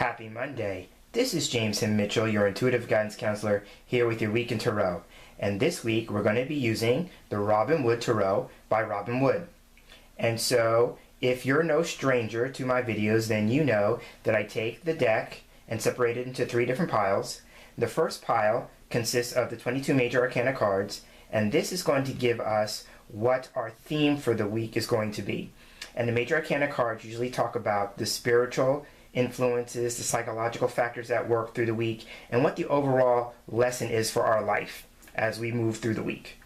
Happy Monday. This is Himm Mitchell, your intuitive guidance counselor, here with your week in tarot. And this week we're going to be using the Robin Wood Tarot by Robin Wood. And so if you're no stranger to my videos, then you know that I take the deck and separate it into 3 different piles. The first pile consists of the 22 major arcana cards, and this is going to give us what our theme for the week is going to be. And the major arcana cards usually talk about the spiritual influences, the psychological factors that work through the week, and what the overall lesson is for our life as we move through the week.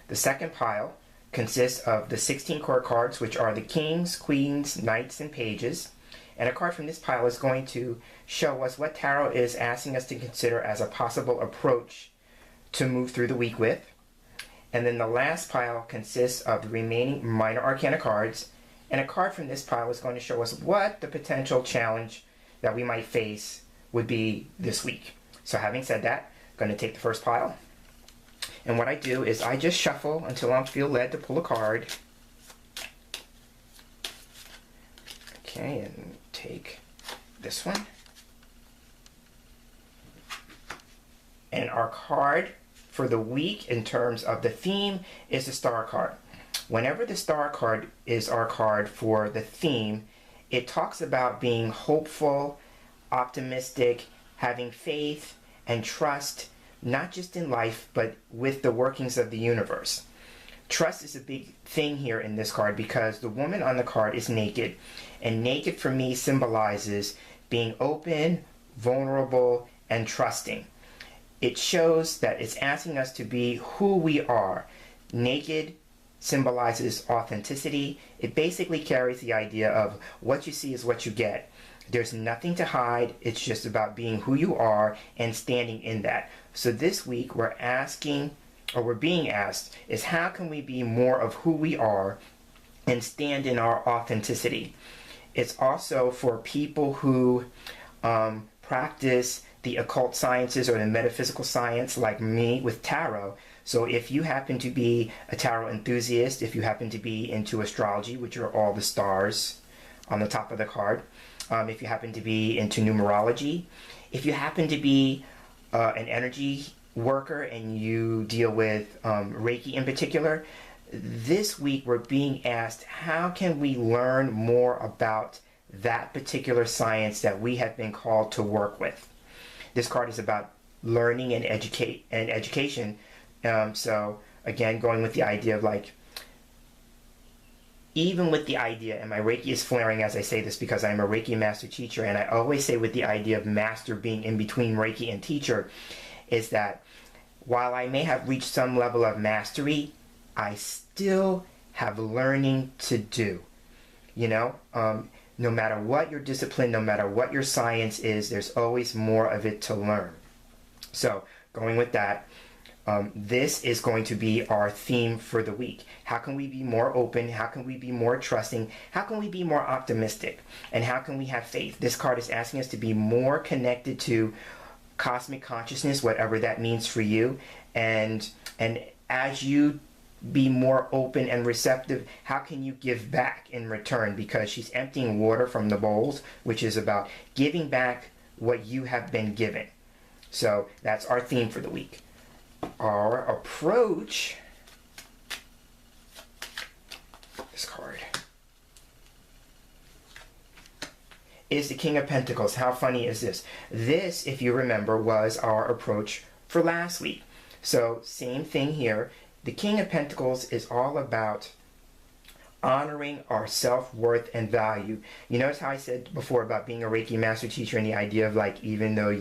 The second pile consists of the 16 court cards, which are the kings, queens, knights, and pages. And a card from this pile is going to show us what tarot is asking us to consider as a possible approach to move through the week with. And then the last pile consists of the remaining minor arcana cards. And a card from this pile is going to show us what the potential challenge that we might face would be this week. So having said that, I'm going to take the first pile. And what I do is I just shuffle until I feel led to pull a card. Okay, and take this one. And our card for the week in terms of the theme is the Star card. Whenever the Star card is our card for the theme, it talks about being hopeful, optimistic, having faith and trust, not just in life, but with the workings of the universe. Trust is a big thing here in this card because the woman on the card is naked, and naked for me symbolizes being open, vulnerable, and trusting. It shows that it's asking us to be who we are. Naked symbolizes authenticity. It basically carries the idea of what you see is what you get. There's nothing to hide. It's just about being who you are and standing in that. So this week we're being asked is how can we be more of who we are and stand in our authenticity. It's also for people who practice the occult sciences or the metaphysical science like me with tarot. So if you happen to be a tarot enthusiast, if you happen to be into astrology, which are all the stars on the top of the card, if you happen to be into numerology, if you happen to be an energy worker and you deal with Reiki in particular, this week we're being asked how can we learn more about that particular science that we have been called to work with. This card is about learning and education. So again, going with the idea of like, even with the idea, and my Reiki is flaring as I say this because I'm a Reiki master teacher, and I always say with the idea of master being in between Reiki and teacher, is that while I may have reached some level of mastery, I still have learning to do. You know, no matter what your discipline, no matter what your science is, there's always more of it to learn. So going with that, this is going to be our theme for the week. How can we be more open? How can we be more trusting? How can we be more optimistic? And how can we have faith? This card is asking us to be more connected to cosmic consciousness, whatever that means for you. And as you be more open and receptive, how can you give back in return? Because she's emptying water from the bowls, which is about giving back what you have been given. So that's our theme for the week. Our approach, this card, is the King of Pentacles. How funny is this? This, if you remember, was our approach for last week. So same thing here. The King of Pentacles is all about honoring our self-worth and value. You notice how I said before about being a Reiki master teacher and the idea of like, even though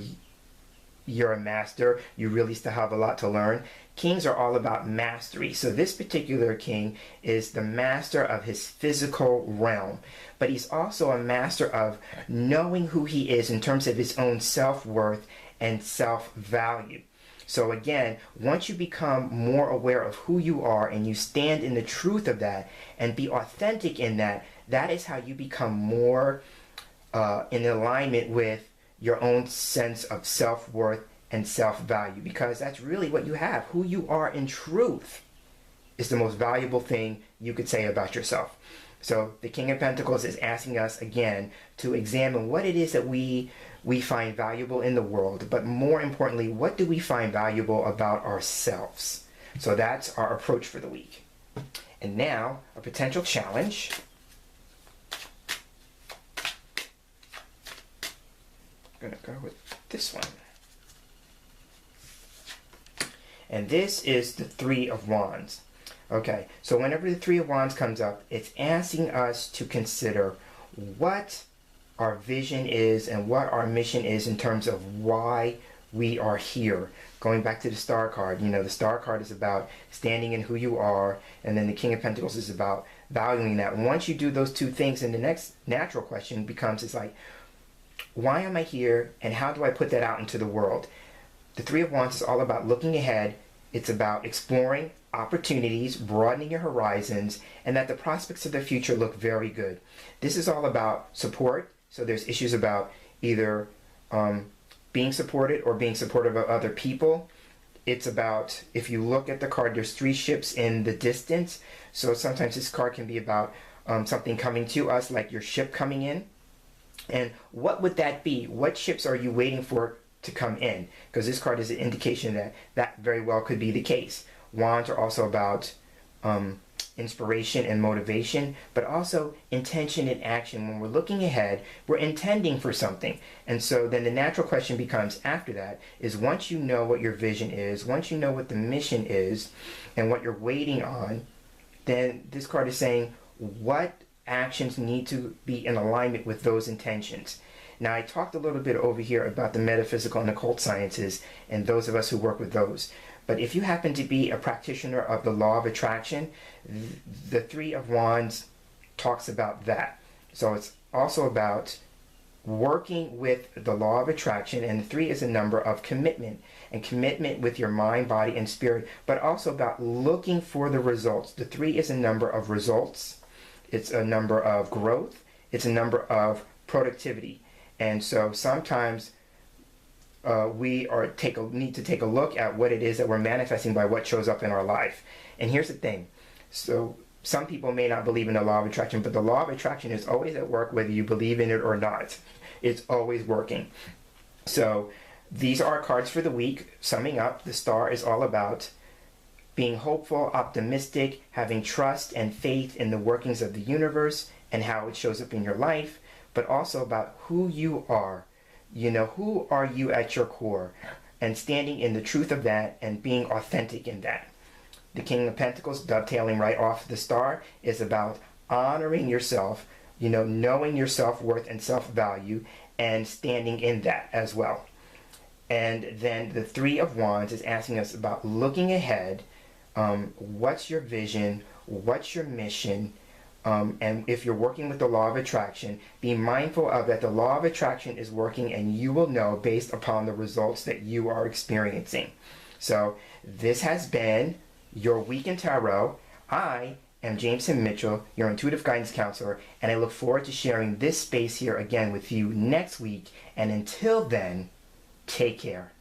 you're a master, you really still have a lot to learn. Kings are all about mastery. So this particular king is the master of his physical realm, but he's also a master of knowing who he is in terms of his own self-worth and self-value. So again, once you become more aware of who you are and you stand in the truth of that and be authentic in that, that is how you become more in alignment with your own sense of self-worth and self-value, because that's really what you have. Who you are in truth is the most valuable thing you could say about yourself. So the King of Pentacles is asking us again to examine what it is that we find valuable in the world, but more importantly, what do we find valuable about ourselves? So that's our approach for the week. And now, a potential challenge. I'm going to go with this one. And this is the Three of Wands. Okay, so whenever the Three of Wands comes up, it's asking us to consider what our vision is and what our mission is in terms of why we are here. Going back to the Star card, the Star card is about standing in who you are, and then the King of Pentacles is about valuing that. Once you do those two things, then the next natural question becomes, it's like, why am I here, and how do I put that out into the world? The Three of Wands is all about looking ahead. It's about exploring opportunities, broadening your horizons, and that the prospects of the future look very good. This is all about support. So there's issues about either being supported or being supportive of other people. It's about, if you look at the card, there's three ships in the distance. So sometimes this card can be about something coming to us, like your ship coming in. And what would that be? What ships are you waiting for to come in? Because this card is an indication that that very well could be the case. Wands are also about inspiration and motivation, but also intention and action. When we're looking ahead, we're intending for something. And so then the natural question becomes after that is, once you know what your vision is, once you know what the mission is and what you're waiting on, then this card is saying what actions need to be in alignment with those intentions. Now, I talked a little bit over here about the metaphysical and occult sciences and those of us who work with those. But if you happen to be a practitioner of the law of attraction, the Three of Wands talks about that. So it's also about working with the law of attraction, and the three is a number of commitment, and commitment with your mind, body, and spirit, but also about looking for the results. The three is a number of results. It's a number of growth. It's a number of productivity. And so sometimes we need to take a look at what it is that we're manifesting by what shows up in our life. And here's the thing. So some people may not believe in the law of attraction, but the law of attraction is always at work whether you believe in it or not. It's always working. So these are our cards for the week. Summing up, the Star is all about being hopeful, optimistic, having trust and faith in the workings of the universe and how it shows up in your life, but also about who you are. Who are you at your core, and standing in the truth of that and being authentic in that. The King of Pentacles, dovetailing right off the Star, is about honoring yourself, knowing your self-worth and self-value, and standing in that as well. And then the Three of Wands is asking us about looking ahead. What's your vision? What's your mission? And if you're working with the law of attraction, be mindful of that the law of attraction is working, and you will know based upon the results that you are experiencing. So this has been your Week in Tarot. I am James Himm Mitchell, your intuitive guidance counselor, and I look forward to sharing this space here again with you next week. And until then, take care.